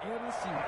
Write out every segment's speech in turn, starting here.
and receiver.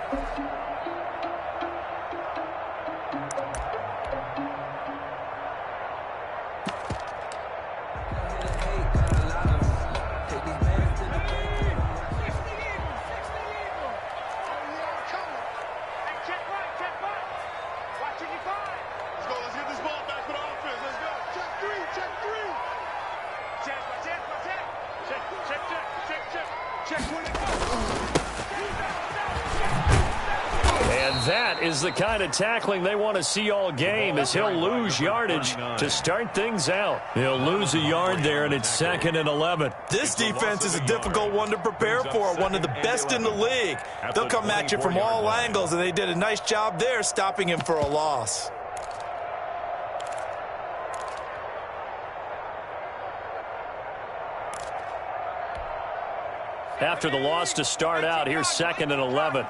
And that is the kind of tackling they want to see all game, as he'll lose yardage to start things out. He'll lose a yard there, and it's 2nd and 11. This defense is a difficult one to prepare for, one of the best in the league. They'll come at you from all angles, and they did a nice job there stopping him for a loss. After the loss to start out, here's 2nd and 11.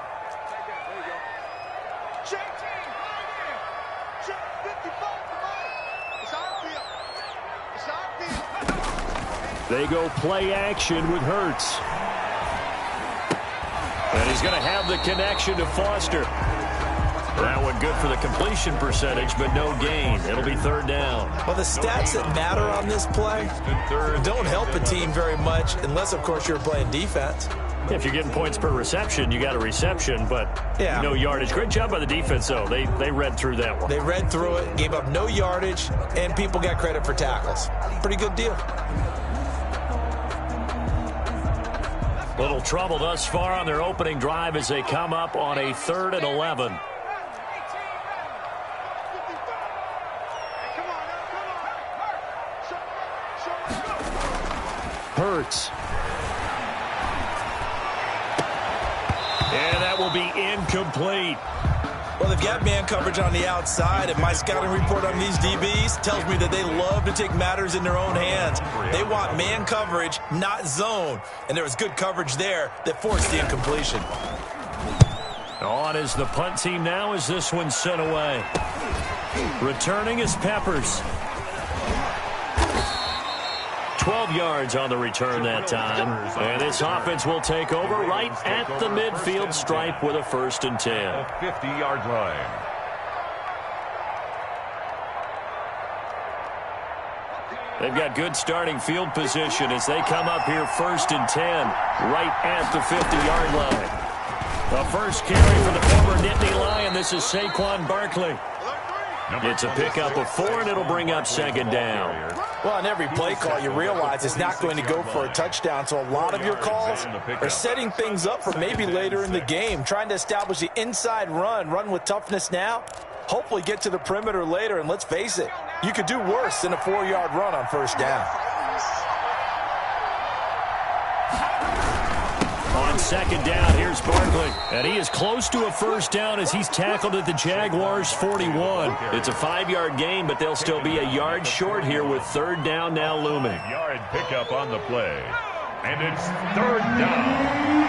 They go play action with Hurts. And he's going to have the connection to Foster. That one good for the completion percentage, but no gain. It'll be 3rd down. Well, the stats that matter on this play don't help a team very much, unless, of course, you're playing defense. If you're getting points per reception, you got a reception, but no yardage. Great job by the defense, though. They read through that one. They read through it, gave up no yardage, and people got credit for tackles. Pretty good deal. Little trouble thus far on their opening drive as they come up on a 3rd and 11. Hurts. And that will be incomplete. Well, they've got man coverage on the outside, and my scouting report on these DBs tells me that they love to take matters in their own hands. They want man coverage, not zone. And there was good coverage there that forced the incompletion. On is the punt team now as this one's sent away. Returning is Peppers. 12 yards on the return that time. And this offense will take over right at the midfield stripe with a 1st and 10. The 50-yard line. They've got good starting field position as they come up here 1st and 10 right at the 50-yard line. The first carry for the former Nittany Lion. This is Saquon Barkley. It's a pickup of 4, and it'll bring up 2nd down. Well, on every play call, you realize it's not going to go for a touchdown, so a lot of your calls are setting things up for maybe later in the game, trying to establish the inside run with toughness now, hopefully get to the perimeter later, and let's face it, you could do worse than a 4-yard run on 1st down. On 2nd down, here's Barkley. And he is close to a 1st down as he's tackled at the Jaguars' 41. It's a 5-yard gain, but they'll still be a yard short here with 3rd down now looming. Yard pickup on the play. And it's 3rd down.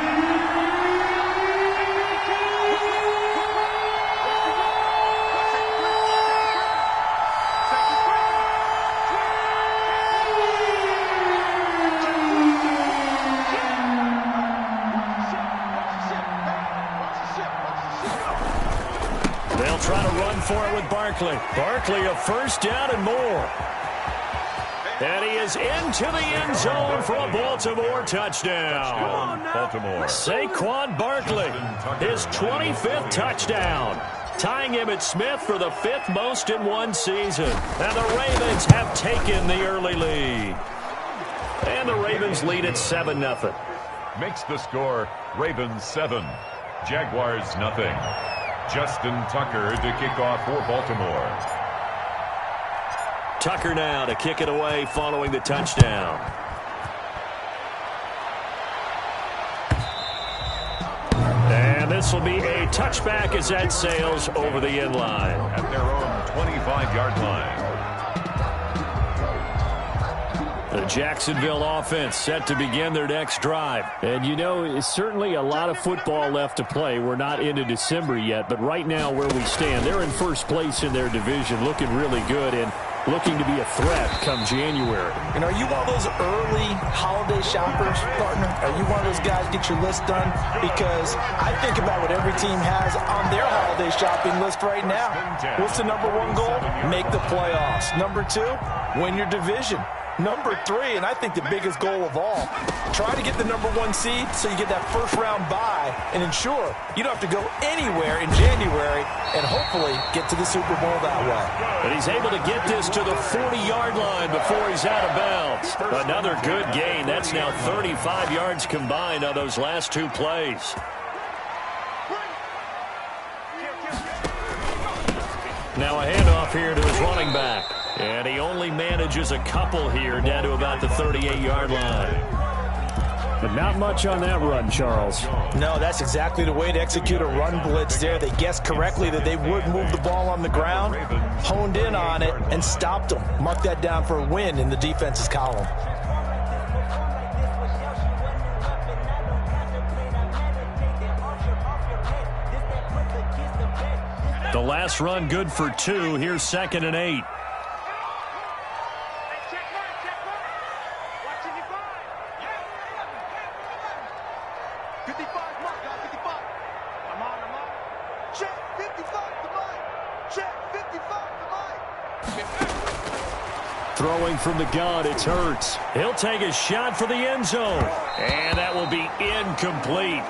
Try to run for it with Barkley. Barkley, a 1st down and more. And he is into the end zone for a Baltimore touchdown. Baltimore. Saquon Barkley, his 25th touchdown, tying him at Smith for the 5th most in one season. And the Ravens have taken the early lead. And the Ravens lead at 7-0. Makes the score Ravens 7, Jaguars nothing. Justin Tucker to kick off for Baltimore. Tucker now to kick it away following the touchdown. And this will be a touchback as that sails over the end line. At their own 25-yard line. The Jacksonville offense set to begin their next drive. And, you know, it's certainly a lot of football left to play. We're not into December yet, but right now where we stand, they're in first place in their division, looking really good. And looking to be a threat come January. And are you one of those early holiday shoppers, partner? Are you one of those guys get your list done? Because I think about what every team has on their holiday shopping list right now. What's the number one goal? Make the playoffs. Number 2, win your division. Number 3, and I think the biggest goal of all, try to get the number 1 seed so you get that first round bye and ensure you don't have to go anywhere in January and hopefully get to the Super Bowl that way. But he's able to get this to the 40-yard line before he's out of bounds. Another good gain. That's now 35 yards combined on those last 2 plays. Now a handoff here to his running back. And he only manages a couple here down to about the 38-yard line. But not much on that run, Charles. No, that's exactly the way to execute a run blitz there. They guessed correctly that they would move the ball on the ground, honed in on it, and stopped them. Mark that down for a win in the defense's column. The last run good for 2. Here's 2nd and 8. Throwing from the gun, it's Hurts. He'll take a shot for the end zone. And that will be incomplete.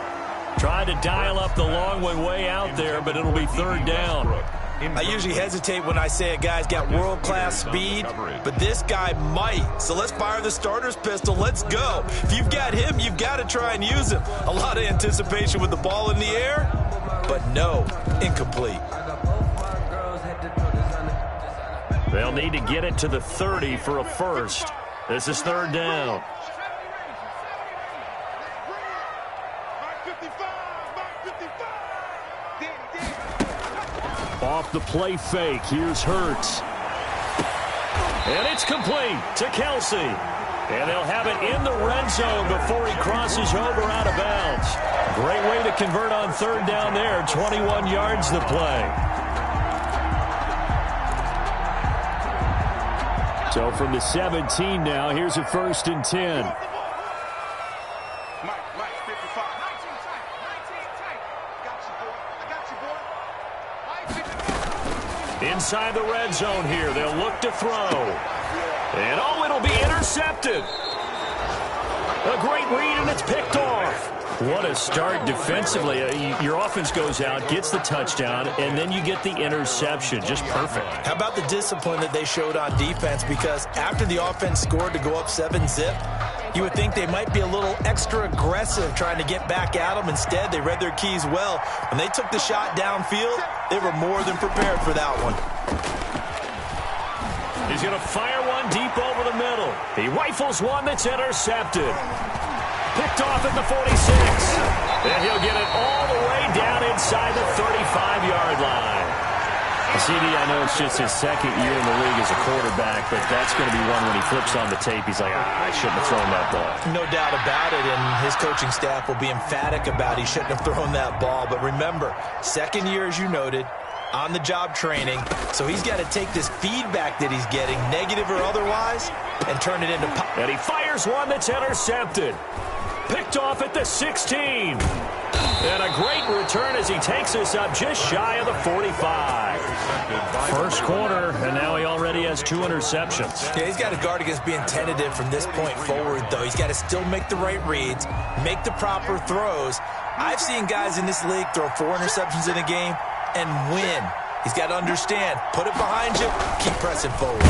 Tried to dial up the long one way out there, but it'll be 3rd down. I usually hesitate when I say a guy's got world-class speed, but this guy might. So let's fire the starter's pistol. Let's go. If you've got him, you've got to try and use him. A lot of anticipation with the ball in the air, but no, incomplete. They'll need to get it to the 30 for a first. This is 3rd down. Off the play fake, here's Hurts. And it's complete to Kelsey. And they'll have it in the red zone before he crosses over out of bounds. Great way to convert on 3rd down there. 21 yards to play. So from the 17 now, here's a 1st and 10. Inside the red zone here, they'll look to throw. And oh, it'll be intercepted. A great read, and it's picked off. What a start defensively. Your offense goes out, gets the touchdown, and then you get the interception. Just perfect. How about the discipline that they showed on defense? Because after the offense scored to go up 7-zip, you would think they might be a little extra aggressive trying to get back at them. Instead, they read their keys well. When they took the shot downfield, they were more than prepared for that one. He's going to fire one deep over the middle. He rifles one that's intercepted. Picked off at the 46. And he'll get it all the way down inside the 35-yard line. CD, I know it's just his 2nd year in the league as a quarterback, but that's going to be one when he flips on the tape. He's like, I shouldn't have thrown that ball. No doubt about it, and his coaching staff will be emphatic about he shouldn't have thrown that ball. But remember, 2nd year, as you noted, on-the-job training, so he's got to take this feedback that he's getting, negative or otherwise, and turn it into... And he fires one that's intercepted. Picked off at the 16. And a great return as he takes us up just shy of the 45. First quarter, and now he already has 2 interceptions. Yeah, he's got to guard against being tentative from this point forward, though. He's got to still make the right reads, make the proper throws. I've seen guys in this league throw 4 interceptions in a game and win. He's got to understand, put it behind you, keep pressing forward.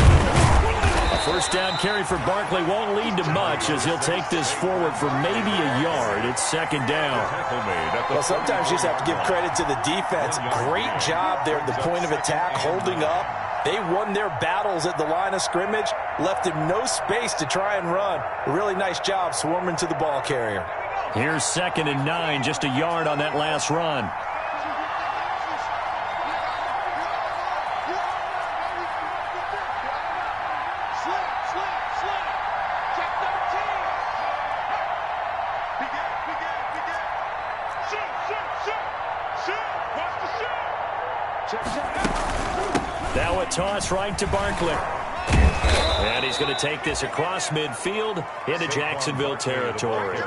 A first down carry for Barkley won't lead to much as he'll take this forward for maybe a yard. It's 2nd down. Well, sometimes you just have to give credit to the defense. Great job there at the point of attack, holding up. They won their battles at the line of scrimmage, left him no space to try and run. A really nice job swarming to the ball carrier. Here's 2nd and 9, just a yard on that last run. Now a toss right to Barkley. And he's going to take this across midfield into Jacksonville territory.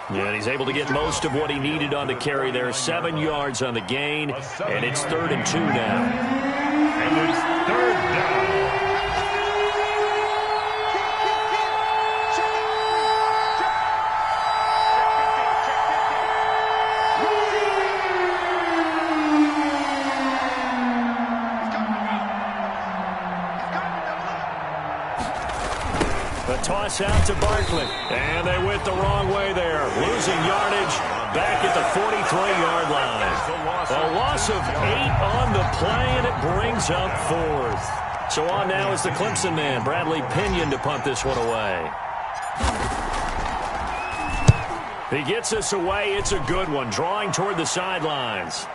And he's able to get most of what he needed on the carry there. 7 yards on the gain, and it's 3rd and 2 now. And it's 3rd down. Toss out to Barkley, and they went the wrong way there, losing yardage back at the 43-yard line. A loss of 8 on the play, and it brings up 4th. So on now is the Clemson man, Bradley Pinion, to punt this one away. He gets us away. It's a good one, drawing toward the sidelines.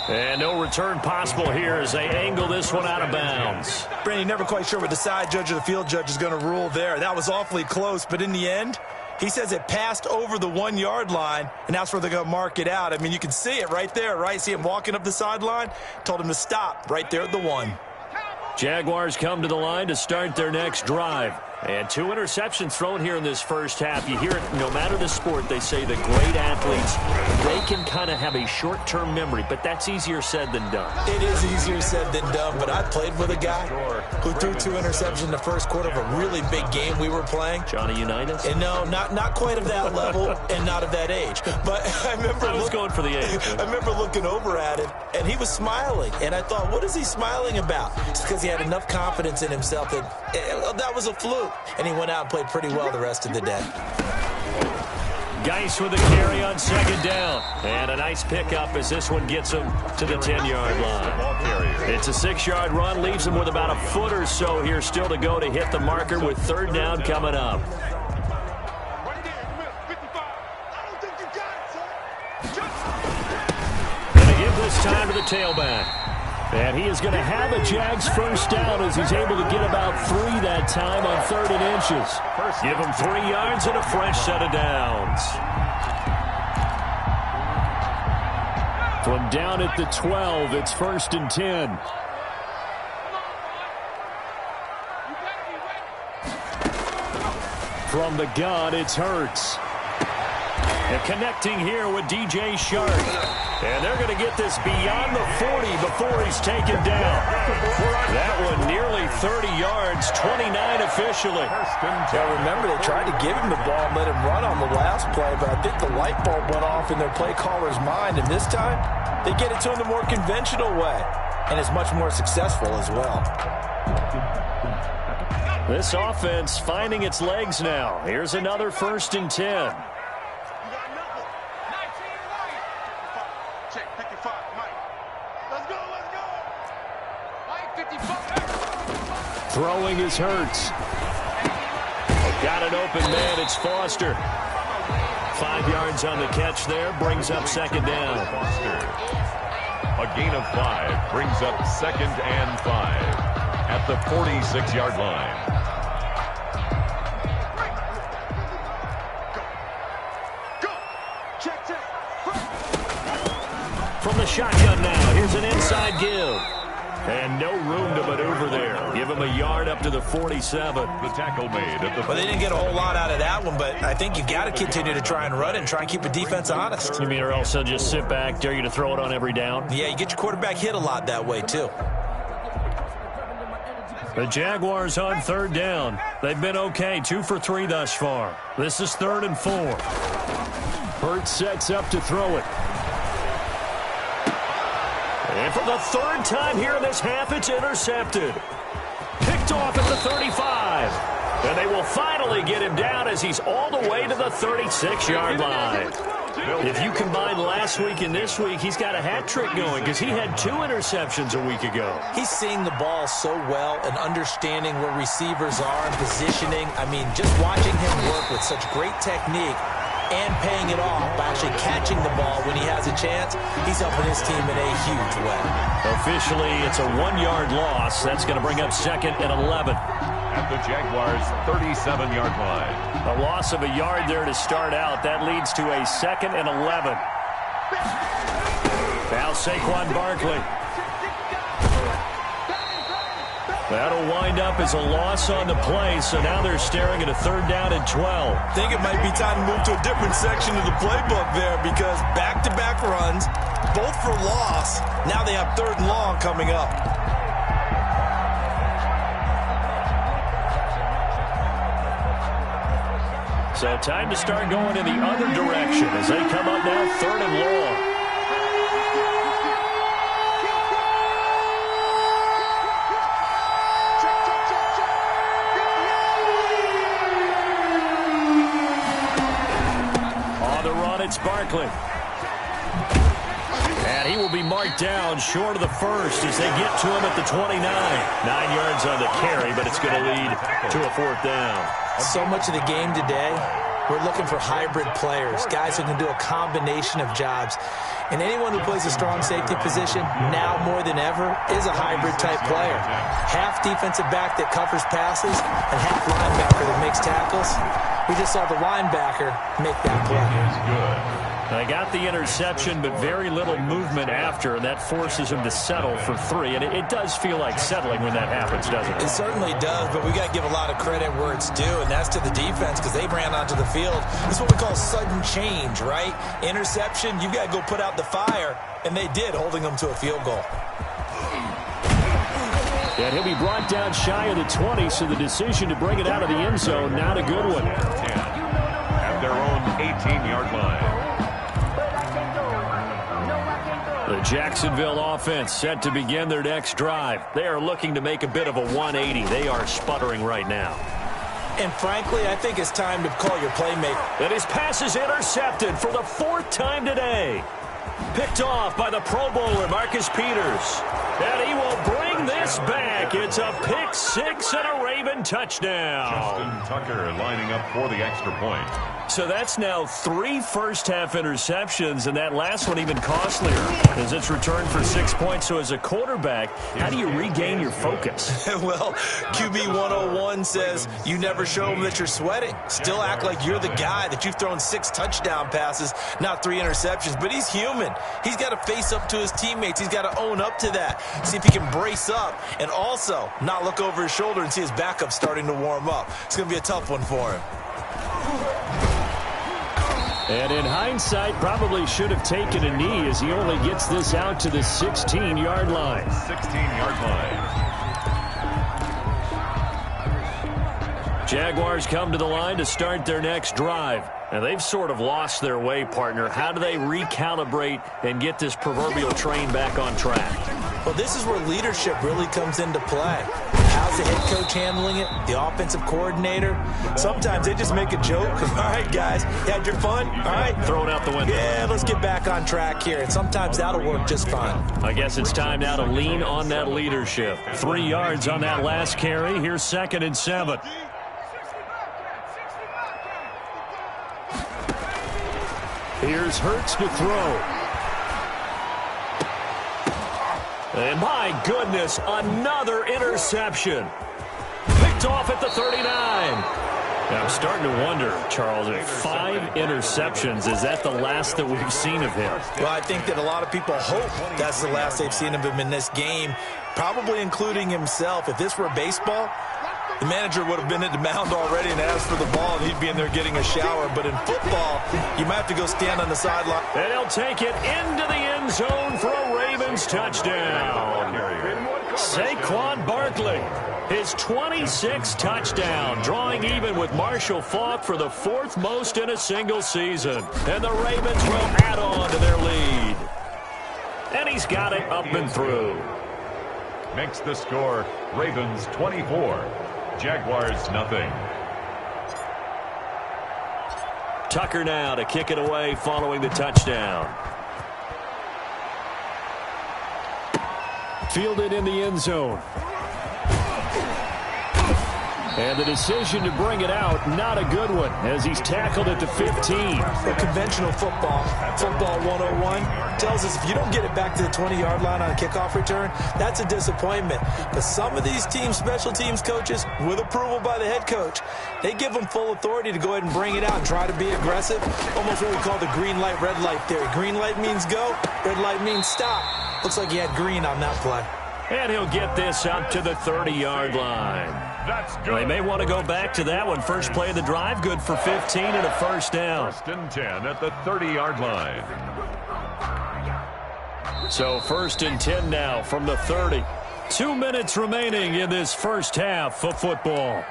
And no return possible here as they angle this one out of bounds. Brandon, never quite sure what the side judge or the field judge is going to rule there. That was awfully close, but in the end, he says it passed over the 1-yard line, and that's where they're going to mark it out. I mean, you can see it right there, right? See him walking up the sideline? Told him to stop right there at the 1. Jaguars come to the line to start their next drive. And 2 interceptions thrown here in this first half. You hear it, no matter the sport, they say the great athletes, they can kind of have a short-term memory, but that's easier said than done. It is easier said than done, but I played with a guy who threw 2 interceptions in the first quarter of a really big game we were playing. Johnny Unitas? And no, not quite of that level and not of that age. But I remember I was going for the age. I remember looking over at him, and he was smiling. And I thought, what is he smiling about? It's because he had enough confidence in himself that was a fluke. And he went out and played pretty well the rest of the day. Geis with a carry on 2nd down. And a nice pickup as this one gets him to the 10-yard line. It's a 6-yard run, leaves him with about a foot or so here still to go to hit the marker with 3rd down coming up. Going to give this time to the tailback. And he is going to have a Jags first down as he's able to get about 3 that time on 3rd and inches. Give him 3 yards and a fresh set of downs. From down at the 12, it's 1st and 10. From the gun, it's Hurts. And connecting here with DJ Shark. And they're going to get this beyond the 40 before he's taken down. That one nearly 30 yards, 29 officially. Now remember, they tried to give him the ball and let him run on the last play, but I think the light bulb went off in their play caller's mind, and this time they get it to him the more conventional way, and it's much more successful as well. This offense finding its legs now. Here's another 1st and 10. Throwing is Hurts. Got an open man. It's Foster. 5 yards on the catch there. Brings up 2nd down. A gain of 5 brings up 2nd and 5 at the 46-yard line. From the shotgun now. Here's an inside give. And no room to maneuver there. Give him a yard up to the 47. The tackle made at the... Well, they didn't get a whole lot out of that one, but I think you got to continue to try and run and try and keep the defense honest. You mean or else they'll just sit back, dare you to throw it on every down? Yeah, you get your quarterback hit a lot that way, too. The Jaguars on 3rd down. They've been okay, 2 for 3 thus far. This is 3rd and 4. Hurts sets up to throw it. And for the 3rd time here in this half, it's intercepted. Picked off at the 35. And they will finally get him down as he's all the way to the 36-yard line. If you combine last week and this week, he's got a hat trick going because he had 2 interceptions a week ago. He's seeing the ball so well and understanding where receivers are and positioning. I mean, just watching him work with such great technique and paying it off by actually catching the ball when he has a chance, he's helping his team in a huge way. Officially, it's a 1-yard loss. That's going to bring up 2nd and 11. At the Jaguars' 37-yard line. A loss of a yard there to start out. That leads to a 2nd and 11. Now Saquon Barkley. That'll wind up as a loss on the play, so now they're staring at a 3rd down and 12. I think it might be time to move to a different section of the playbook there because back-to-back runs, both for loss. Now they have 3rd and long coming up. So time to start going in the other direction as they come up now 3rd and long. It's Barkley. And he will be marked down short of the first as they get to him at the 29. 9 yards on the carry, but it's going to lead to a 4th down. So much of the game today, we're looking for hybrid players, guys who can do a combination of jobs. And anyone who plays a strong safety position, now more than ever, is a hybrid-type player. Half defensive back that covers passes and half linebacker that makes tackles. We just saw the linebacker make that play. They got the interception, but very little movement after, and that forces him to settle for 3. And it does feel like settling when that happens, doesn't it? It certainly does, but we got to give a lot of credit where it's due, and that's to the defense because they ran onto the field. It's what we call sudden change, right? Interception, you've got to go put out the fire, and they did, holding them to a field goal. And he'll be brought down shy of the 20, so the decision to bring it out of the end zone, not a good one. 10 at their own 18-yard line. The Jacksonville offense set to begin their next drive. They are looking to make a bit of a 180. They are sputtering right now. And frankly, I think it's time to call your playmaker. And his pass is intercepted for the 4th time today. Picked off by the Pro Bowler, Marcus Peters. And he will bring this back. It's a pick 6 and a Raven touchdown. Justin Tucker lining up for the extra point. So that's now 3 first-half interceptions, and that last one even costlier as it's returned for 6 points. So as a quarterback, how do you regain your focus? Well, QB 101 says you never show them that you're sweating. Still act like you're the guy, that you've thrown 6 touchdown passes, not 3 interceptions. But he's human. He's got to face up to his teammates. He's got to own up to that. See if he can brace up and also not look over his shoulder and see his backup starting to warm up. It's going to be a tough one for him. And in hindsight, probably should have taken a knee as he only gets this out to the 16-yard line. 16-yard line. Jaguars come to the line to start their next drive. And they've sort of lost their way, partner. How do they recalibrate and get this proverbial train back on track? Well, this is where leadership really comes into play. How's the head coach handling it? The offensive coordinator? Sometimes they just make a joke. All right, guys, you had your fun? All right. Throw it out the window. Yeah, let's get back on track here. And sometimes that'll work just fine. I guess it's time now to lean on that leadership. 3 yards on that last carry. Here's 2nd and 7. Here's Hurts to throw. And my goodness, another interception. Picked off at the 39. Now I'm starting to wonder, Charles, if 5 interceptions, is that the last that we've seen of him? Well, I think that a lot of people hope that's the last they've seen of him in this game, probably including himself. If this were baseball, the manager would have been at the mound already and asked for the ball, and he'd be in there getting a shower. But in football, you might have to go stand on the sideline. And he'll take it into the end zone for a Ravens touchdown. Saquon Barkley, his 26th touchdown, drawing even with Marshall Faulk for the 4th most in a single season. And the Ravens will add on to their lead. And he's got it up and through. Makes the score Ravens 24. Jaguars nothing. Tucker now to kick it away following the touchdown. Fielded in the end zone. And the decision to bring it out, not a good one, as he's tackled at the 15. Well, conventional football 101, tells us if you don't get it back to the 20-yard line on a kickoff return, that's a disappointment. But some of these teams, special teams coaches, with approval by the head coach, they give them full authority to go ahead and bring it out and try to be aggressive. Almost what we call the green light, red light theory. Green light means go, red light means stop. Looks like he had green on that play. And he'll get this up to the 30-yard line. That's good. Well, they may want to go back to that one. First play of the drive, good for 15 and a first down. First and 10 at the 30-yard line. So first and 10 now from the 30. 2 minutes remaining in this first half of football.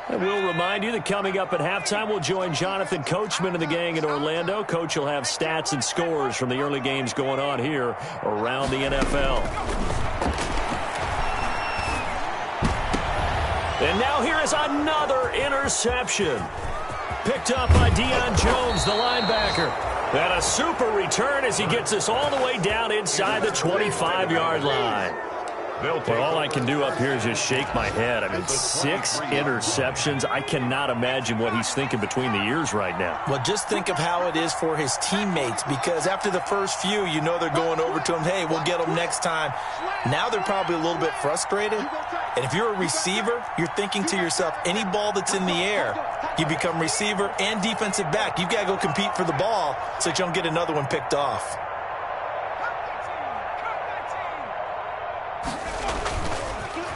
And we'll remind you that coming up at halftime, we'll join Jonathan Coachman and the gang in Orlando. Coach will have stats and scores from the early games going on here around the NFL. And now here is another interception. Picked up by Deion Jones, the linebacker. And a super return as he gets us all the way down inside the 25-yard line. Well, all I can do up here is just shake my head. I mean, 6 interceptions. I cannot imagine what he's thinking between the ears right now. Well, just think of how it is for his teammates, because after the first few, you know they're going over to him, hey, we'll get them next time. Now they're probably a little bit frustrated. And if you're a receiver, you're thinking to yourself, any ball that's in the air, you become receiver and defensive back. You've got to go compete for the ball so that you don't get another one picked off.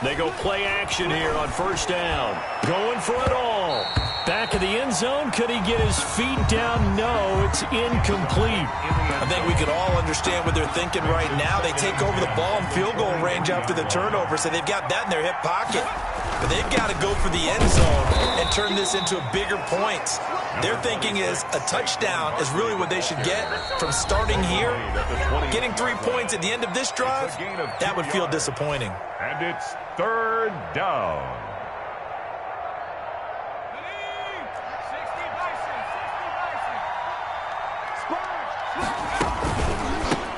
They go play action here on first down. Going for it all. Back of the end zone. Could he get his feet down? No, it's incomplete. I think we can all understand what they're thinking right now. They take over the ball in field goal range after the turnover, so they've got that in their hip pocket. But they've got to go for the end zone and turn this into a bigger point. Their thinking is a touchdown is really what they should get from starting here. Getting 3 points at the end of this drive, that would feel disappointing. And it's third down.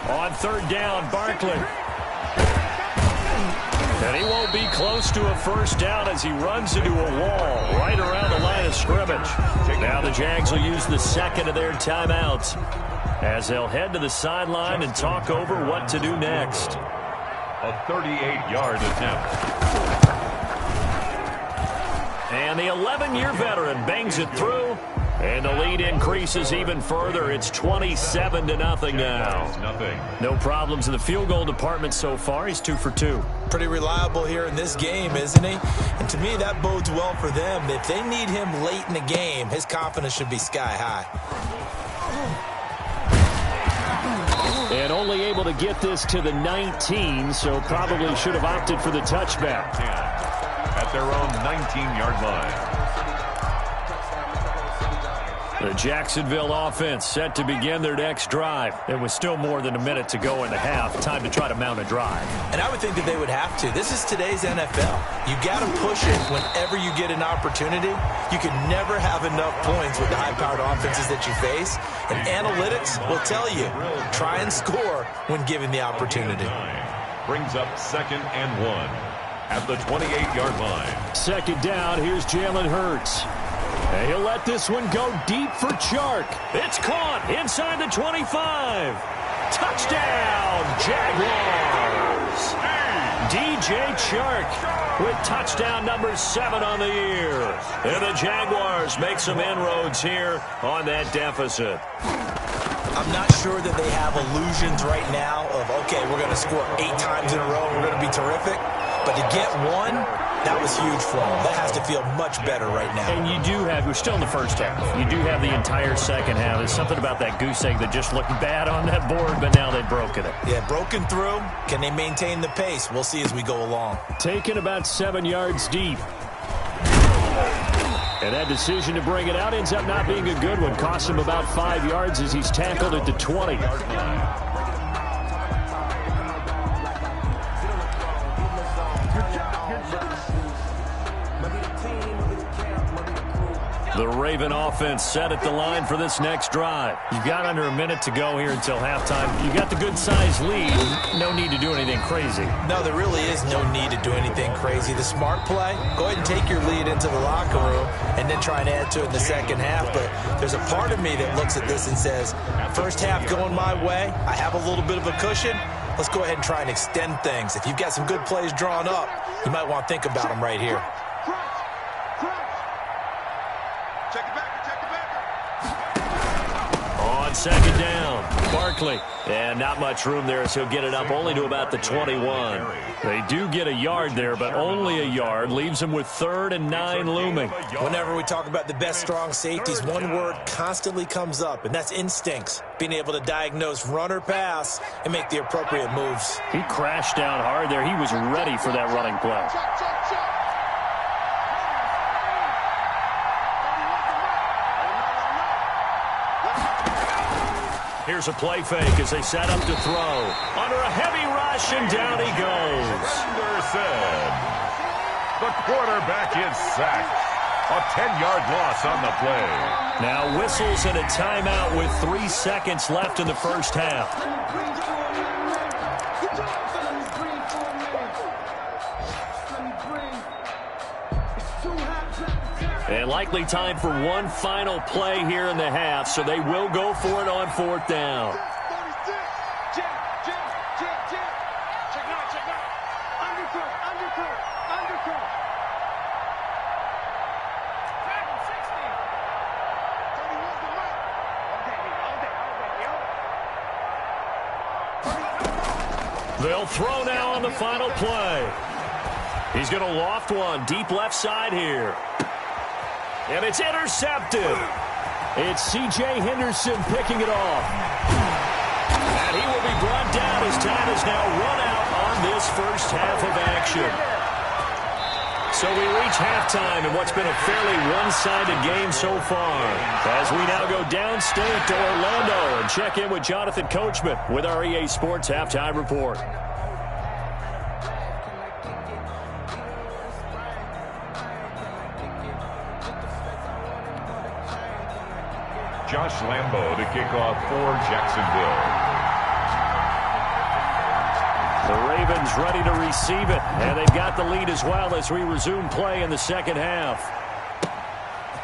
On third down, Barkley. And he won't be close to a first down as he runs into a wall right around the line of scrimmage. Now the Jags will use the second of their timeouts as they'll head to the sideline and talk over what to do next. A 38-yard attempt. And the 11-year veteran bangs it through. And the lead increases even further. It's 27-0 now. No problems in the field goal department so far. He's 2 for 2. Pretty reliable here in this game, isn't he? And to me, that bodes well for them. If they need him late in the game, his confidence should be sky high. And only able to get this to the 19, so probably should have opted for the touchback. At their own 19-yard line. The Jacksonville offense set to begin their next drive. There was still more than a minute to go in the half. Time to try to mount a drive. And I would think that they would have to. This is today's NFL. You got to push it whenever you get an opportunity. You can never have enough points with the high-powered offenses that you face. And analytics will tell you, try and score when given the opportunity. Brings up 2nd and 1 at the 28-yard line. Second down, here's Jalen Hurts. And he'll let this one go deep for Chark. It's caught inside the 25. Touchdown, Jaguars. DJ Chark with touchdown number 7 on the year. And the Jaguars make some inroads here on that deficit. I'm not sure that they have illusions right now of, okay, we're going to score 8 times in a row. We're going to be terrific. But to get one, that was huge for them. That has to feel much better right now. And you do have, we're still in the first half. You do have the entire second half. There's something about that goose egg that just looked bad on that board, but now they've broken it. Yeah, broken through. Can they maintain the pace? We'll see as we go along. Taken about 7 yards deep. And that decision to bring it out ends up not being a good one. Costs him about 5 yards as he's tackled at the 20. The Raven offense set at the line for this next drive. You've got under a minute to go here until halftime. You've got the good-sized lead. No need to do anything crazy. No, there really is no need to do anything crazy. The smart play, go ahead and take your lead into the locker room and then try and add to it in the second half. But there's a part of me that looks at this and says, first half going my way, I have a little bit of a cushion. Let's go ahead and try and extend things. If you've got some good plays drawn up, you might want to think about them right here. on second down. Barkley. And not much room there, so he'll get it up only to about the 21. They do get a yard there, but only a yard. Leaves them with 3rd and 9 looming. Whenever we talk about the best strong safeties, one word constantly comes up, and that's instincts. Being able to diagnose run or pass and make the appropriate moves. He crashed down hard there. He was ready for that running play. Here's a play fake as they set up to throw. Under a heavy rush, and down he goes. Anderson. The quarterback is sacked. A 10-yard loss on the play. Now whistles and a timeout with 3 seconds left in the first half. And likely time for one final play here in the half, so they will go for it on 4th down. They'll throw now on the final play. He's going to loft one deep left side here. And it's intercepted. It's C.J. Henderson picking it off. And he will be brought down as time has now run out on this first half of action. So we reach halftime in what's been a fairly one-sided game so far. As we now go downstate to Orlando and check in with Jonathan Coachman with our EA Sports Halftime Report. Josh Lambo to kick off for Jacksonville. The Ravens ready to receive it, and they've got the lead as well as we resume play in the second half.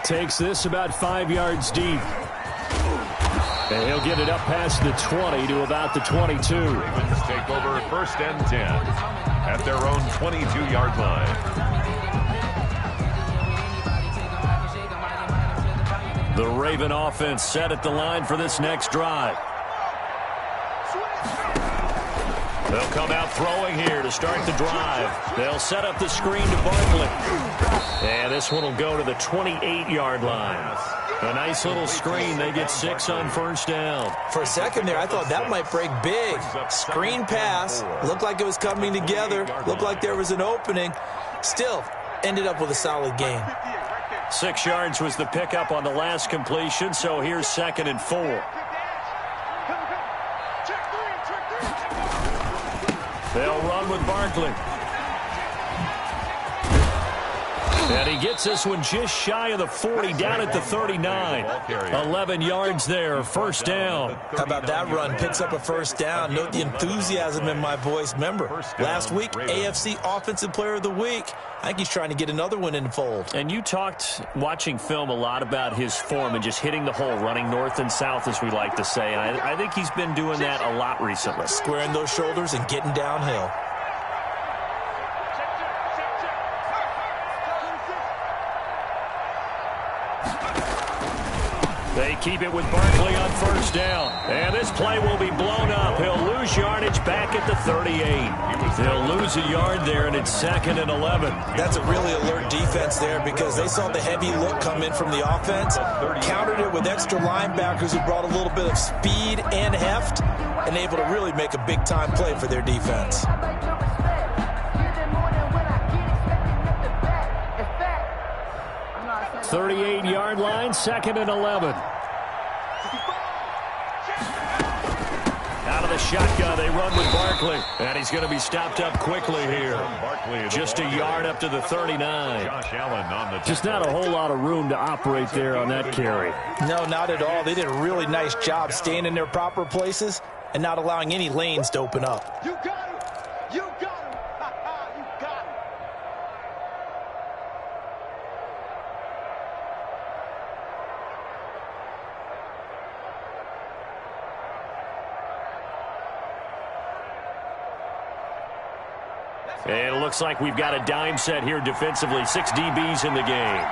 Takes this about 5 yards deep. And he'll get it up past the 20 to about the 22. Ravens take over 1st and 10 at their own 22-yard line. The Raven offense set at the line for this next drive. They'll come out throwing here to start the drive. They'll set up the screen to Barkley. And this one will go to the 28-yard line. A nice little screen. They get 6 on 1st down. For a second there, I thought that might break big. Screen pass. Looked like it was coming together. Looked like there was an opening. Still, ended up with a solid gain. 6 yards was the pickup on the last completion, so here's 2nd and 4. They'll run with Barkley. And he gets this one just shy of the 40, down at the 39. 11 yards there, 1st down. How about that run? Picks up a 1st down. Note the enthusiasm in my voice. Remember, last week, AFC Offensive Player of the Week. I think he's trying to get another one in the fold. And you talked, watching film, a lot about his form and just hitting the hole, running north and south, as we like to say. And I think he's been doing that a lot recently. Squaring those shoulders and getting downhill. They keep it with Barkley on 1st down. And this play will be blown up. He'll lose yardage back at the 38. They'll lose a yard there, and it's 2nd and 11. That's a really alert defense there because they saw the heavy look come in from the offense, countered it with extra linebackers who brought a little bit of speed and heft, and able to really make a big-time play for their defense. The 38-yard line, 2nd and 11. Out of the shotgun, they run with Barkley. And he's going to be stopped up quickly here. Just a yard up to the 39. Just not a whole lot of room to operate there on that carry. No, not at all. They did a really nice job staying in their proper places and not allowing any lanes to open up. You got him! You got him! You got him! And it looks like we've got a dime set here defensively. 6 DBs in the game.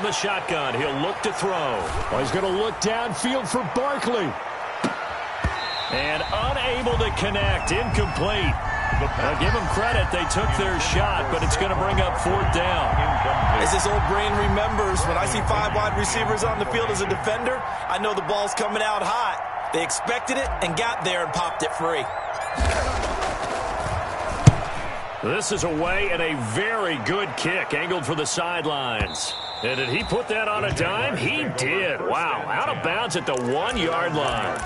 From the shotgun, he'll look to throw. Well, he's going to look downfield for Barkley. And unable to connect. Incomplete. Give them credit. They took their shot, but it's going to bring up fourth down. As this old brain remembers, when I see 5 wide receivers on the field as a defender, I know the ball's coming out hot. They expected it and got there and popped it free. This is away and a very good kick angled for the sidelines. And did he put that on a dime? He did. Wow. Out of bounds at the 1-yard line.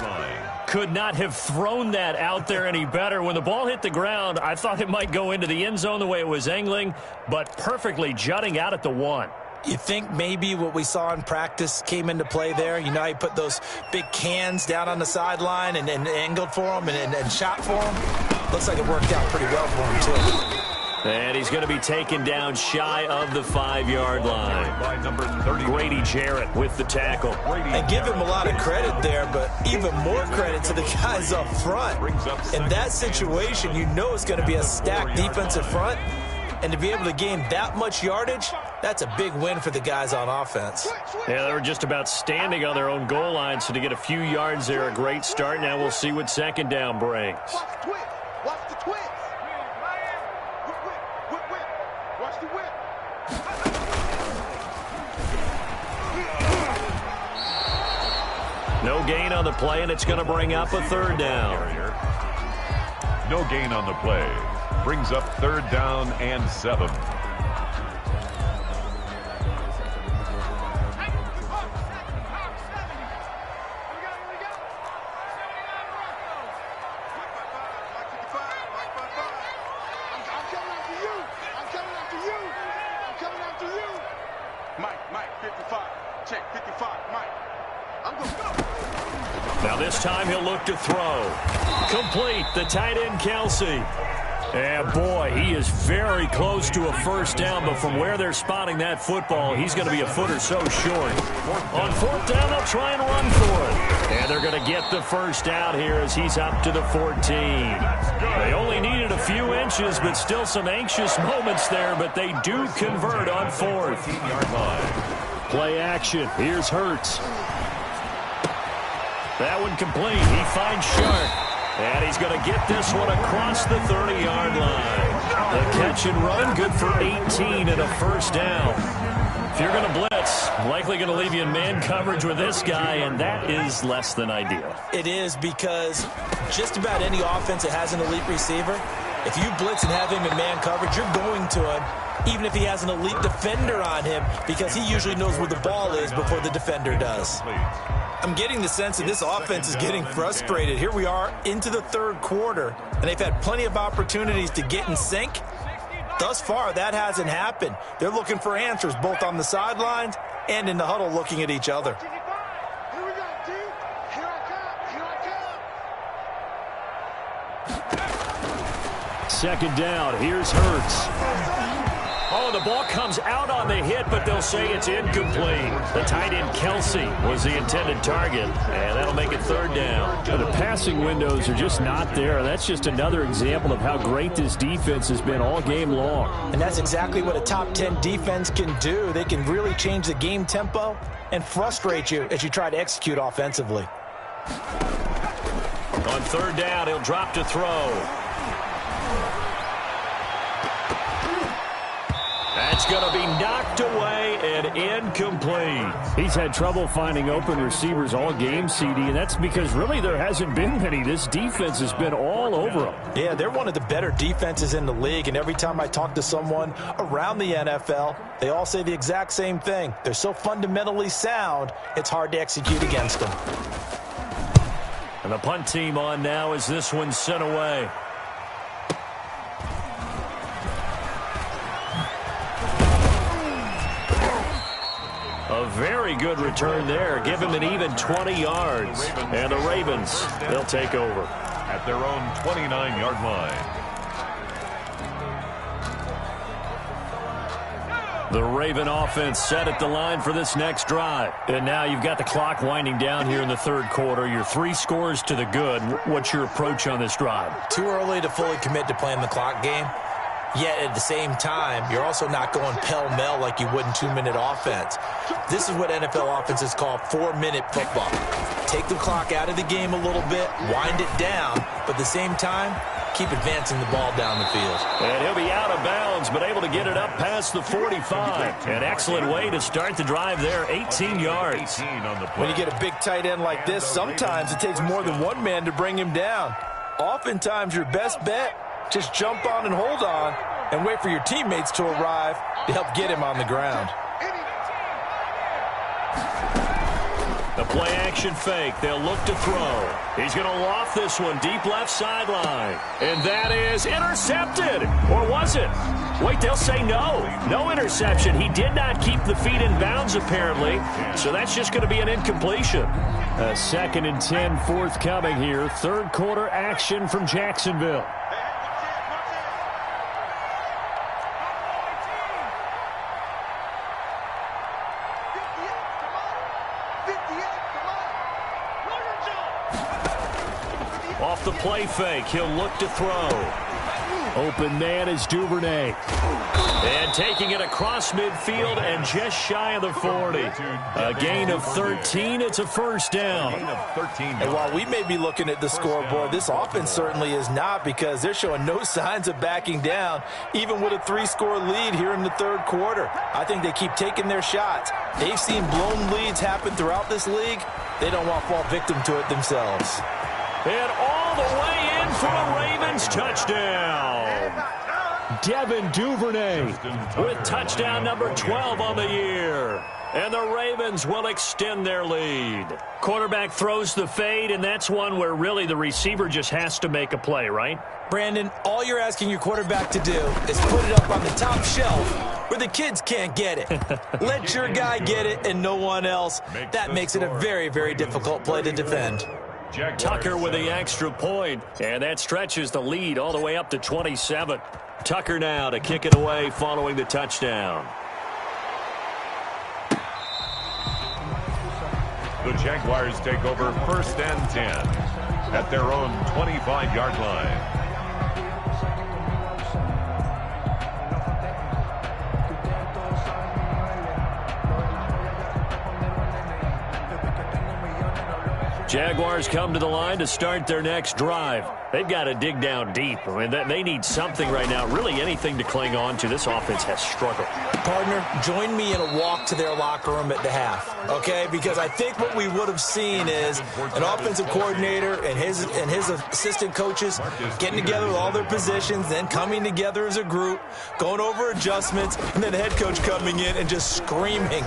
Could not have thrown that out there any better. When the ball hit the ground, I thought it might go into the end zone the way it was angling, but perfectly jutting out at the 1. You think maybe what we saw in practice came into play there? You know how you put those big cans down on the sideline and angled for them and shot for them? Looks like it worked out pretty well for him, too. And he's going to be taken down shy of the 5-yard line. By number 30. Grady Jarrett with the tackle. And give him a lot of credit there, but even more credit to the guys up front. In that situation, you know it's going to be a stacked defensive front. And to be able to gain that much yardage, that's a big win for the guys on offense. Yeah, they were just about standing on their own goal line, so to get a few yards there, a great start. Now we'll see what second down brings. Watch the twist. Watch the twist. Whip. Watch the whip. No gain on the play, and it's going to bring up a third down. No gain on the play. Brings up third down and 7. Now this time he'll look to throw. Complete, the tight end Kelsey. And boy, he is very close to a first down, but from where they're spotting that football, he's going to be a foot or so short. On fourth down, they'll try and run for it. And they're going to get the first down here as he's up to the 14. They only needed a few inches, but still some anxious moments there, but they do convert on fourth. Play action. Here's Hurts. That one complete. He finds Sharp. And he's going to get this one across the 30-yard line. The catch and run, good for 18 and a first down. If you're going to blitz, likely going to leave you in man coverage with this guy, and that is less than ideal. It is, because just about any offense that has an elite receiver, if you blitz and have him in man coverage, you're going to him, even if he has an elite defender on him, because he usually knows where the ball is before the defender does. I'm getting the sense that this offense is getting frustrated. Here we are into the third quarter, and they've had plenty of opportunities to get in sync. Thus far, that hasn't happened. They're looking for answers both on the sidelines and in the huddle looking at each other. Here we go, T. Here I come. Second down. Here's Hurts. Oh, the ball comes out on the hit, but they'll say it's incomplete. The tight end Kelsey was the intended target, and that'll make it third down. The passing windows are just not there. That's just another example of how great this defense has been all game long. And that's exactly what a top 10 defense can do. They can really change the game tempo and frustrate you as you try to execute offensively. On third down, he'll drop to throw. That's going to be knocked away and incomplete. He's had trouble finding open receivers all game, CD, and that's because really there hasn't been many. This defense has been all over them. Yeah, they're one of the better defenses in the league, and every time I talk to someone around the NFL, they all say the exact same thing. They're so fundamentally sound, it's hard to execute against them. And the punt team on now as this one's sent away. A very good return there. Give him an even 20 yards. And the Ravens, they'll take over. At their own 29-yard line. The Raven offense set at the line for this next drive. And now you've got the clock winding down here in the third quarter. You're 3 scores to the good. What's your approach on this drive? Too early to fully commit to playing the clock game. Yet at the same time, you're also not going pell-mell like you would in 2-minute offense. This is what NFL offenses call 4-minute football. Take the clock out of the game a little bit, wind it down, but at the same time, keep advancing the ball down the field. And he'll be out of bounds, but able to get it up past the 45. An excellent way to start the drive there, 18 yards. When you get a big tight end like this, sometimes it takes more than one man to bring him down. Oftentimes, your best bet, just jump on and hold on and wait for your teammates to arrive to help get him on the ground. The play-action fake. They'll look to throw. He's going to loft this one deep left sideline. And that is intercepted. Or was it? Wait, they'll say no. No interception. He did not keep the feet in bounds, apparently. So that's just going to be an incompletion. A 2nd and 10 forthcoming here. Third quarter action from Jacksonville. Off the play fake, he'll look to throw. Open man is Duvernay. And taking it across midfield and just shy of the 40. A gain of 13, it's a first down. And while we may be looking at the scoreboard, this offense certainly is not, because they're showing no signs of backing down, even with a 3-score lead here in the third quarter. I think they keep taking their shots. They've seen blown leads happen throughout this league. They don't want to fall victim to it themselves. And all the way in for a Ravens touchdown. Devin Duvernay with touchdown number 12 on the year. And the Ravens will extend their lead. Quarterback throws the fade, and that's one where really the receiver just has to make a play, right? Brandon, all you're asking your quarterback to do is put it up on the top shelf where the kids can't get it. Let your guy get it and no one else. That makes it a very, very difficult play to defend. Tucker with the extra point, and that stretches the lead all the way up to 27. Tucker now to kick it away following the touchdown. The Jaguars take over 1st and 10 at their own 25-yard line. Jaguars come to the line to start their next drive. They've got to dig down deep. I mean, they need something right now, really anything to cling on to. This offense has struggled. Partner, join me in a walk to their locker room at the half, okay? Because I think what we would have seen is an offensive coordinator and his assistant coaches getting together with all their positions, then coming together as a group, going over adjustments, and then the head coach coming in and just screaming,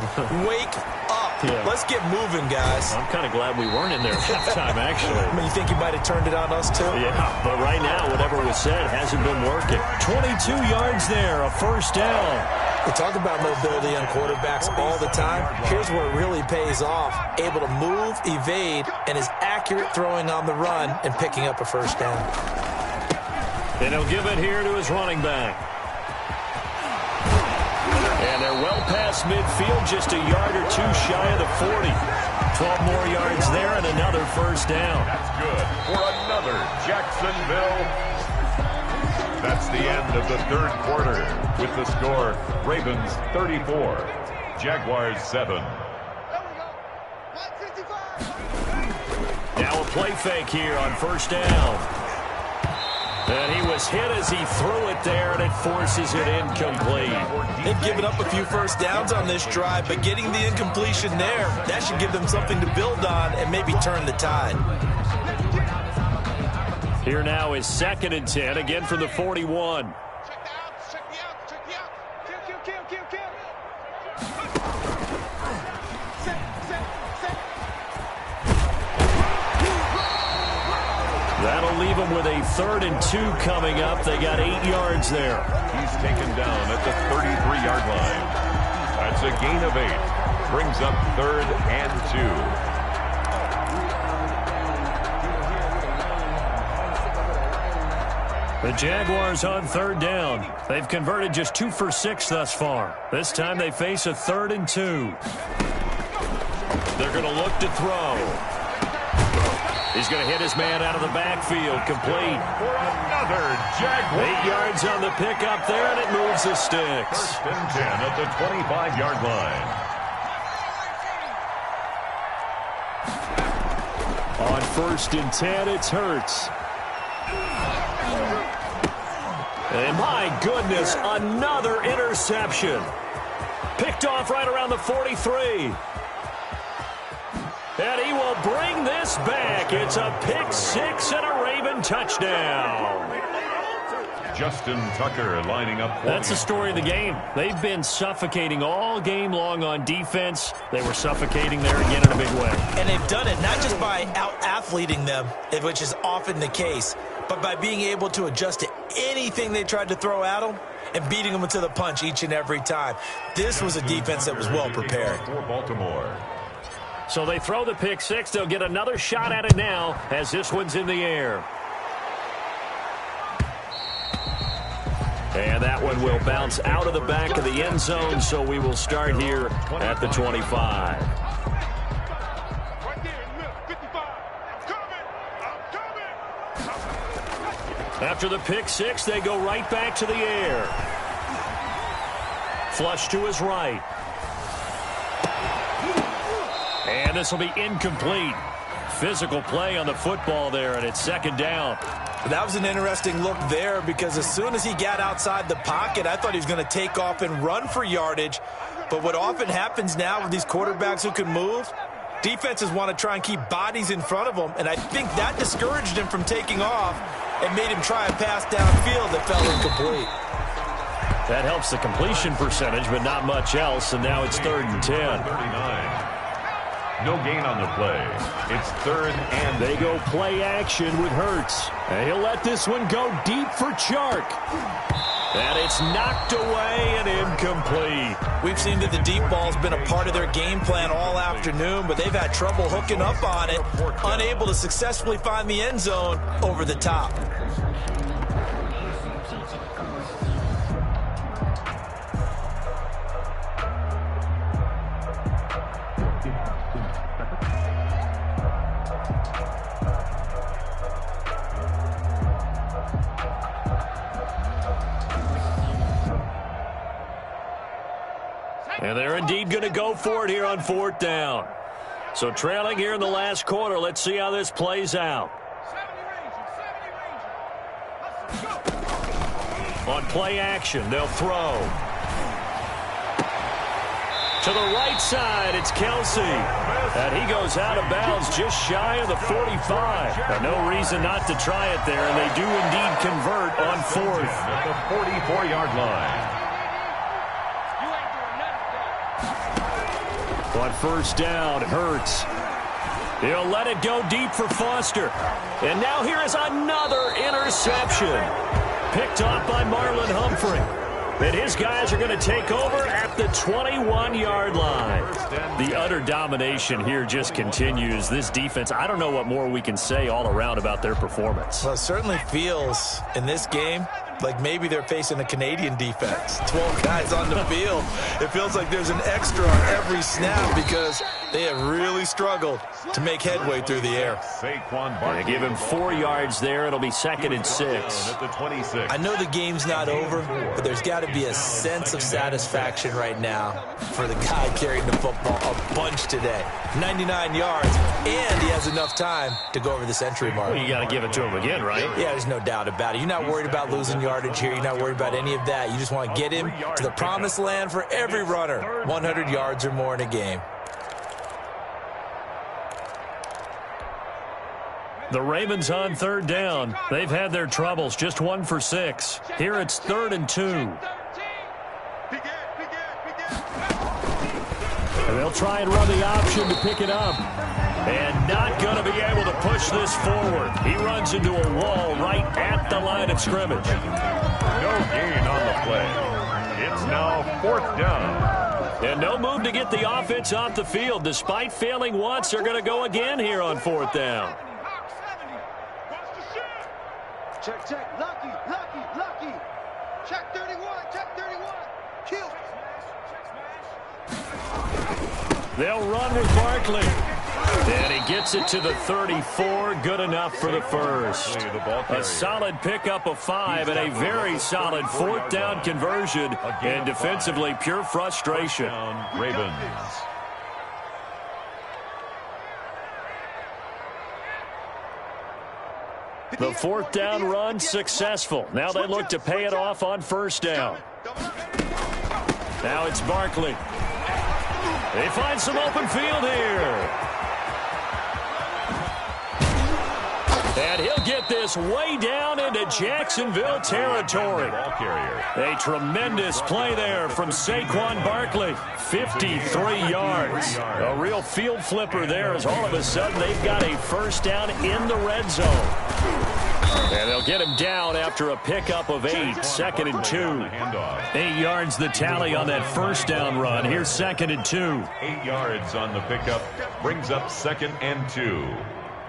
"Wake up. Yeah. Let's get moving, guys." I'm kind of glad we weren't in there at halftime, actually. I mean, you think you might have turned it on us, too? Yeah, but right now, whatever was said hasn't been working. 22 yards there, a first down. We talk about mobility on quarterbacks all the time. Here's where it really pays off. Able to move, evade, and is accurate throwing on the run and picking up a first down. And he'll give it here to his running back. And they're well past midfield, just a yard or two shy of the 40. 12 more yards there and another first down. That's good for another Jacksonville. That's the end of the third quarter with the score Ravens 34, Jaguars 7. Now a play fake here on first down. And he was hit as he threw it there, and it forces it incomplete. They've given up a few first downs on this drive, but getting the incompletion there, that should give them something to build on and maybe turn the tide. Here now is 2nd and 10, again from the 41. That'll leave them with a 3rd and 2 coming up. They got 8 yards there. He's taken down at the 33-yard line. That's a gain of 8. Brings up 3rd and 2. The Jaguars on 3rd down. They've converted just 2 for 6 thus far. This time they face a 3rd and 2. They're going to look to throw. He's going to hit his man out of the backfield, complete. For Another Jaguar. 8 yards on the pickup there, and it moves the sticks. 1st and 10 at the 25-yard line. On 1st and 10, it's Hurts. And my goodness, another interception. Picked off right around the 43. And he will bring this back. It's a pick six and a Raven touchdown. Justin Tucker lining up for That's the story of the game. They've been suffocating all game long on defense. They were suffocating there again in a big way. And they've done it not just by out-athleting them, which is often the case, but by being able to adjust to anything they tried to throw at them and beating them to the punch each and every time. This was a defense that was well prepared. For Baltimore. So they throw the pick six. They'll get another shot at it now as this one's in the air. And that one will bounce out of the back of the end zone, so we will start here at the 25. After the pick six, they go right back to the air. Flush to his right. And this will be incomplete. Physical play on the football there, and it's 2nd down. That was an interesting look there because as soon as he got outside the pocket, I thought he was going to take off and run for yardage. But what often happens now with these quarterbacks who can move, defenses want to try and keep bodies in front of them, and I think that discouraged him from taking off and made him try a pass downfield that fell incomplete. That helps the completion percentage, but not much else, and now it's 3rd and 10. 39. No gain on the play. It's 3rd and They go play action with Hurts. And he'll let this one go deep for Chark. And it's knocked away and incomplete. We've seen that the deep ball's been a part of their game plan all afternoon, but they've had trouble hooking up on it, unable to successfully find the end zone over the top. And they're indeed going to go for it here on 4th down. So trailing here in the last quarter, let's see how this plays out. On play action, they'll throw. To the right side, it's Kelsey. And he goes out of bounds just shy of the 45. And no reason not to try it there, and they do indeed convert on 4th. at the 44-yard line. On 1st down, Hurts. He'll let it go deep for Foster. And now here is another interception. Picked off by Marlon Humphrey. And his guys are going to take over at the 21-yard line. The utter domination here just continues. This defense, I don't know what more we can say all around about their performance. Well, it certainly feels in this game like maybe they're facing a Canadian defense. 12 guys on the field. It feels like there's an extra on every snap because they have really struggled to make headway through the air. They give him 4 yards there. It'll be 2nd and 6. At the 26. I know the game's not over, but there's got to be a sense of satisfaction right now for the guy carrying the football a bunch today. 99 yards, and he has enough time to go over the century mark. Well, you got to give it to him again, right? Yeah, there's no doubt about it. You're not worried about losing yardage here. You're not worried about any of that. You just want to get him to the promised land for every runner. 100 yards or more in a game. The Ravens on 3rd down. They've had their troubles. Just 1 for 6. Here it's 3rd and 2. And they'll try and run the option to pick it up. And not going to be able to push this forward. He runs into a wall right at the line of scrimmage. No gain on the play. It's now 4th down. And no move to get the offense off the field. Despite failing once, they're going to go again here on 4th down. Check, check, lucky, lucky, lucky. Check 31, check 31. Kill. They'll run with Barkley. And he gets it to the 34. Good enough for the first. A solid pickup of 5 and a very solid 4th down conversion. And defensively, pure frustration. Ravens. The 4th down run successful. Now they look to pay it off on 1st down. Now it's Barkley. They find some open field here. And he'll get this way down into Jacksonville territory. A tremendous play there from Saquon Barkley. 53 yards. A real field flipper there as all of a sudden they've got a 1st down in the red zone. And they'll get him down after a pickup of 8. 2nd and 2. 8 yards the tally on that 1st down run. Here's 2nd and 2. 8 yards on the pickup. Brings up 2nd and 2.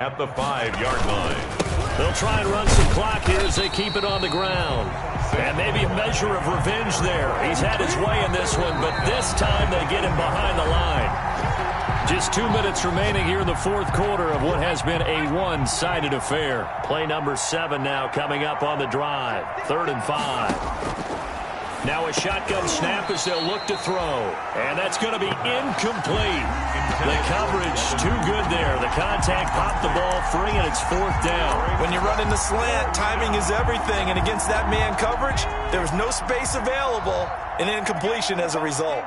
At the 5-yard line. They'll try and run some clock here as they keep it on the ground. And maybe a measure of revenge there. He's had his way in this one, but this time they get him behind the line. Just 2 minutes remaining here in the 4th quarter of what has been a one-sided affair. Play number 7 now coming up on the drive. 3rd and 5. Now a shotgun snap as they'll look to throw. And that's going to be incomplete. The coverage too good there. The contact popped the ball free, and it's 4th down. When you're running the slant, timing is everything. And against that man coverage, there was no space available. An incompletion as a result.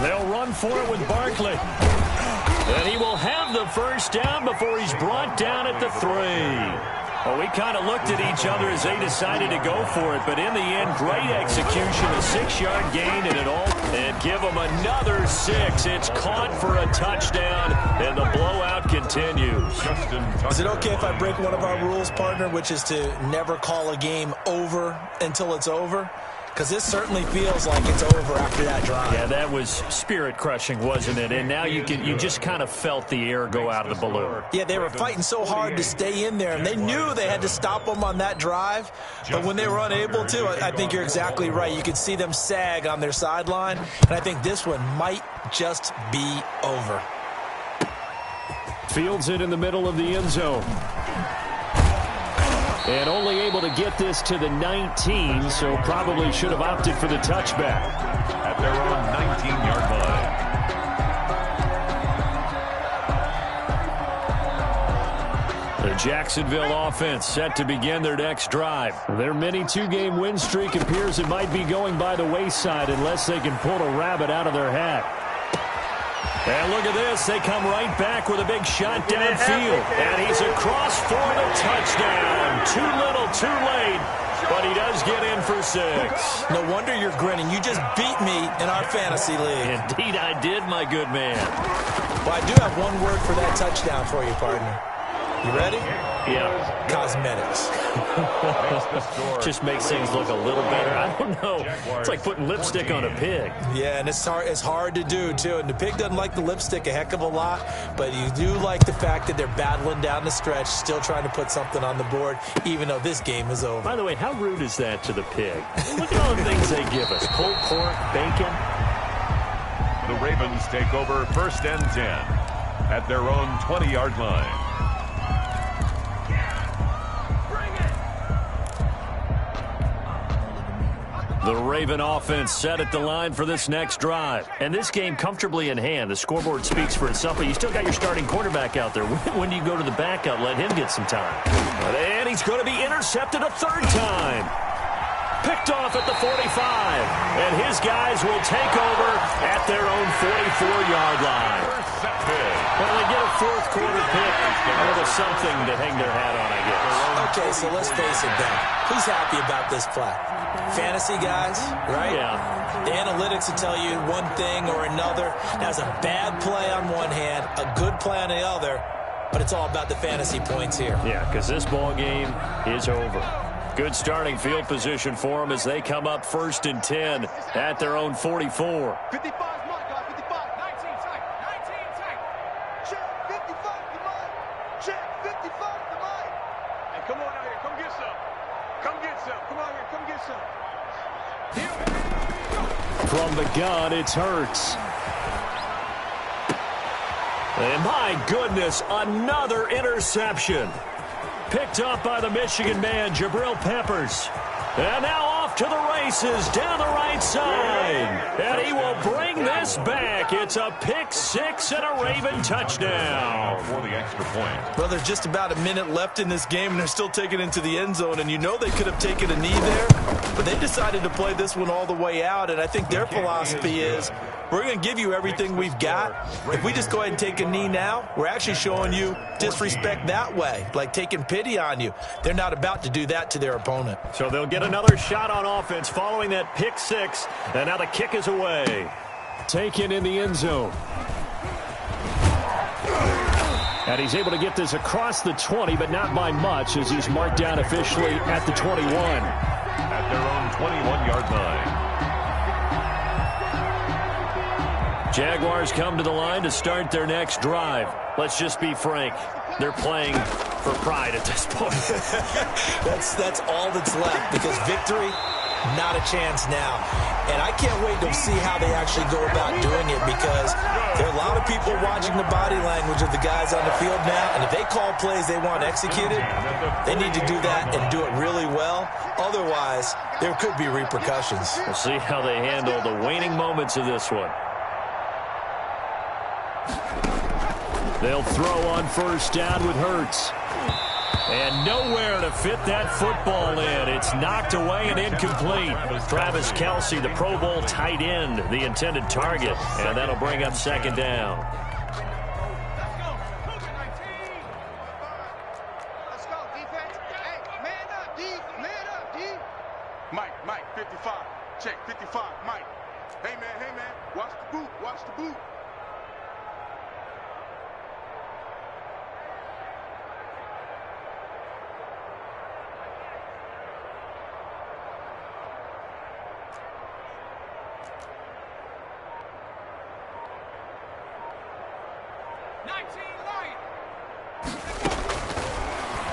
They'll run for it with Barkley. And he will have the 1st down before he's brought down at the 3. Well, we kind of looked at each other as they decided to go for it, but in the end, great execution, a 6-yard gain, and it all. And give them another 6. It's caught for a touchdown, and the blowout continues. Is it okay if I break one of our rules, partner, which is to never call a game over until it's over? Because this certainly feels like it's over after that drive. Yeah, that was spirit-crushing, wasn't it? And now you just kind of felt the air go out of the balloon. Yeah, they were fighting so hard to stay in there, and they knew they had to stop them on that drive. But when they were unable to, I think you're exactly right. You could see them sag on their sideline, and I think this one might just be over. Fields it in the middle of the end zone. And only able to get this to the 19, so probably should have opted for the touchback. At their own 19-yard line. The Jacksonville offense set to begin their next drive. Their mini 2-game win streak appears it might be going by the wayside unless they can pull a rabbit out of their hat. And look at this. They come right back with a big shot downfield. And he's across for the touchdown. Too little, too late. But he does get in for 6. No wonder you're grinning. You just beat me in our fantasy league. Indeed I did, my good man. Well, I do have one word for that touchdown for you, partner. You ready? Yeah. Cosmetics. Just makes things look a little better. I don't know. It's like putting lipstick on a pig. Yeah, and it's hard to do, too. And the pig doesn't like the lipstick a heck of a lot, but you do like the fact that they're battling down the stretch, still trying to put something on the board, even though this game is over. By the way, how rude is that to the pig? Look at all the things they give us. Pulled pork, bacon. The Ravens take over 1st and 10 at their own 20-yard line. The Raven offense set at the line for this next drive. And this game comfortably in hand. The scoreboard speaks for itself, but you still got your starting quarterback out there. When do you go to the backup? Let him get some time. And he's going to be intercepted a 3rd time. Picked off at the 45. And his guys will take over at their own 44-yard line. Well, they get a 4th quarter pick. A little something to hang their hat on, I guess. Okay, so let's face it, Ben. Who's happy about this play? Fantasy guys, right? Yeah. The analytics will tell you one thing or another. That's a bad play on one hand, a good play on the other, but it's all about the fantasy points here. Yeah, because this ball game is over. Good starting field position for them as they come up 1st and 10 at their own 44. 55 mark, guys, 55. 19 tight. Check, 55, come on. Check, 55, come From the gun, it's Hurts. And my goodness, another interception. Picked up by the Michigan man, Jabril Peppers. And now off to the races down the right side. And he will bring this back. It's a pick six and a Raven touchdown. For the extra point. Well, there's just about a minute left in this game, and they're still taking it into the end zone. And you know they could have taken a knee there, but they decided to play this one all the way out. And I think their philosophy is, we're going to give you everything we've got. If we just go ahead and take a knee now, we're actually showing you disrespect that way, like taking pity on you. They're not about to do that to their opponent. So they'll get another shot on offense following that pick six. And now the kick is away. Taken in the end zone. And he's able to get this across the 20, but not by much, as he's marked down officially at the 21. At their own 21-yard line. Jaguars come to the line to start their next drive. Let's just be frank. They're playing for pride at this point. That's all that's left, because victory, not a chance now. And I can't wait to see how they actually go about doing it, because there are a lot of people watching the body language of the guys on the field now, and if they call plays they want executed, they need to do that and do it really well. Otherwise, there could be repercussions. We'll see how they handle the waning moments of this one. They'll throw on first down with Hurts. And nowhere to fit that football in. It's knocked away and incomplete. Travis Kelce, the Pro Bowl tight end, the intended target. And that'll bring up second down. Let's go, defense. Hey, man up, D. Man up, D. Mike, 55. Check, 55, Mike. Hey, man. Watch the boot, watch the boot.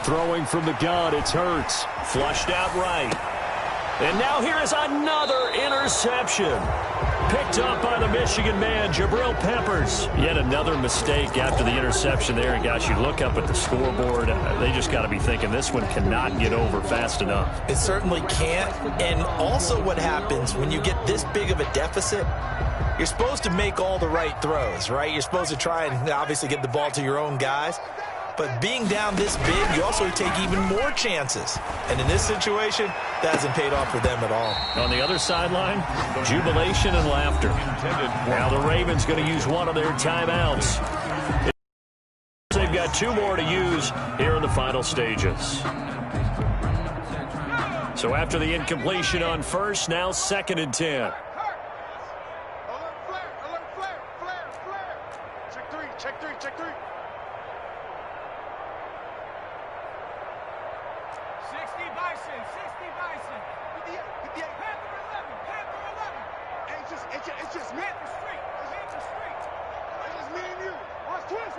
Throwing from the gun, it's Hurts. Flushed out right. And now here is another interception. Picked up by the Michigan man, Jabril Peppers. Yet another mistake after the interception there. And gosh, you look up at the scoreboard, they just got to be thinking this one cannot get over fast enough. It certainly can't. And also what happens when you get this big of a deficit, you're supposed to make all the right throws, right? You're supposed to try and obviously get the ball to your own guys. But being down this big, you also take even more chances. And in this situation, that hasn't paid off for them at all. On the other sideline, jubilation and laughter. Now the Ravens going to use one of their timeouts. They've got two more to use here in the final stages. So after the incompletion on first, now 2nd and 10. Alert flare. Check three. 60 Bison. 58. Panther 11. It's just me. Panther Street. It's just me and you. Watch twist.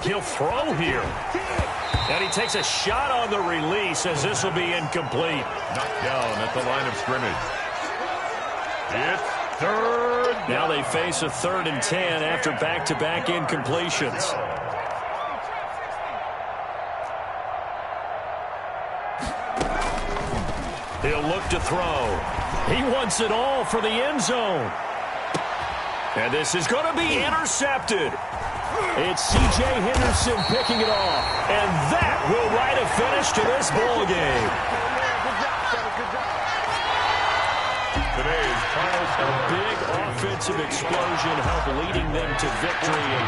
He'll throw here. And he takes a shot on the release, as this will be incomplete. Knocked down at the line of scrimmage. It's third. Now they face a 3rd and 10 after back-to-back incompletions. He'll look to throw. He wants it all for the end zone. And this is going to be intercepted. It's C.J. Henderson picking it off. And that will write a finish to this ball game. Today's final score. A big offensive explosion helped leading them to victory. And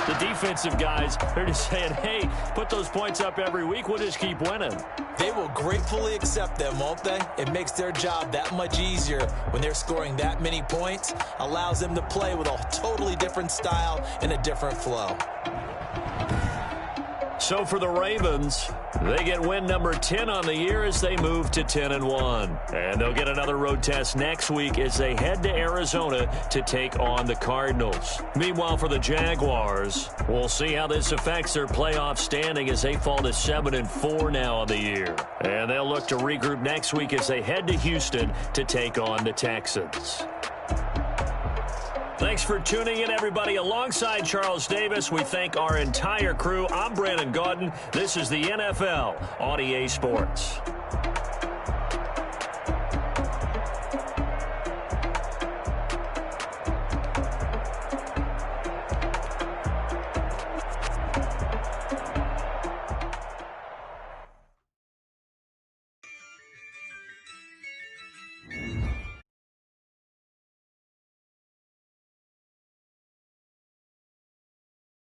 the defensive guys are just saying, hey, put those points up every week. We'll just keep winning. They will gratefully accept them, won't they? It makes their job that much easier when they're scoring that many points. Allows them to play with a totally different style and a different flow. so for the Ravens, they get win number 10 on the year as they move to 10-1. And they'll get another road test next week as they head to Arizona to take on the Cardinals. Meanwhile, for the Jaguars, we'll see how this affects their playoff standing as they fall to 7-4 now on the year. And they'll look to regroup next week as they head to Houston to take on the Texans. Thanks for tuning in, everybody. Alongside Charles Davis, we thank our entire crew. I'm Brandon Gaudin. This is the NFL on EA Sports.